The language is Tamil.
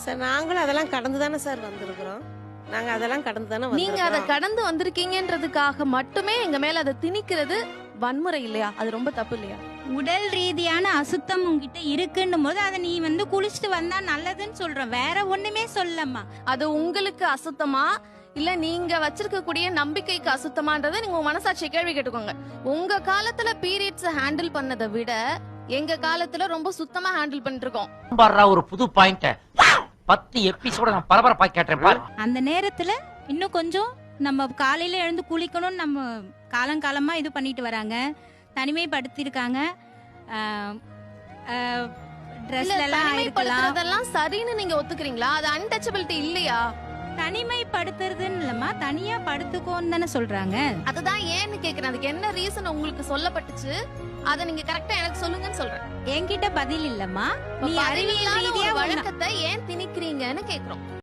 சார் நாங்களும் அதெல்லாம் கடந்து தானே சார் வந்திருக்கிறோம். நாங்க அதெல்லாம் கடந்து தானே நீங்க அதை வந்திருக்கிறோம். கடந்து வந்திருக்கீங்கன்றதுக்காக மட்டுமே எங்க மேல அதை திணிக்கிறது வன்முறை இல்லையா? அது ரொம்ப தப்பு இல்லையா? உடல் ரீதியான அசுத்தம் உங்ககிட்ட இருக்குன்னும் போது அதை நீ வந்து குளிச்சுட்டு வந்தா நல்லதுன்னு சொல்ற, வேற ஒண்ணுமே சொல்லம்மா. அது உங்களுக்கு அசுத்தமா இல்ல நீங்க வச்சிருக்கக்கூடிய நம்பிக்கைக்கு அசுத்தமான்றதை நீங்க உங்க மனசாட்சியை கேள்வி கேட்டுக்கோங்க. உங்க காலத்துல பீரியட்ஸ் ஹேண்டில் பண்ணதை விட எங்க காலத்துல ரொம்ப சுத்தமா ஹேண்டில் பண்ணிட்டு இருக்கோம். பாருடா ஒரு புது பாயிண்ட். 10 எபிசோட நான் பரபரப்பா கேட்டேன் பாரு. அந்த நேரத்துல இன்னும் கொஞ்சம் நம்ம காலையில எழுந்து குளிக்கணும்னு நம்ம காலங்காலமா இது பண்ணிட்டு வராங்க. தனிமைப்படுத்திருக்காங்க. ட்ரெஸ்ல எல்லாம் இருக்கலாம். தனிமைப்படுத்துறதெல்லாம் சரின்னு நீங்க ஒத்துக்கிறீங்களா? அது அன்டச்சபிலிட்டி இல்லையா? தனிமைப்படுத்துறதுன்னு இல்லம்மா, தனியா படுத்துக்கோன்னு தானே சொல்றாங்க. அதுதான் ஏன்னு கேக்குறேன். அதுக்கு என்ன ரீசன் உங்களுக்கு சொல்லப்பட்டுச்சு? அதை நீங்க கரெக்டா எனக்கு சொல்லுங்கன்னு சொல்றேன். என்கிட்ட பதில் இல்லம்மா. நீ அறிவியல் அறிவியலான ரீதியா ஒரு வழக்கத்தை ஏன் திணிக்கிறீங்கன்னு கேக்குறோம்.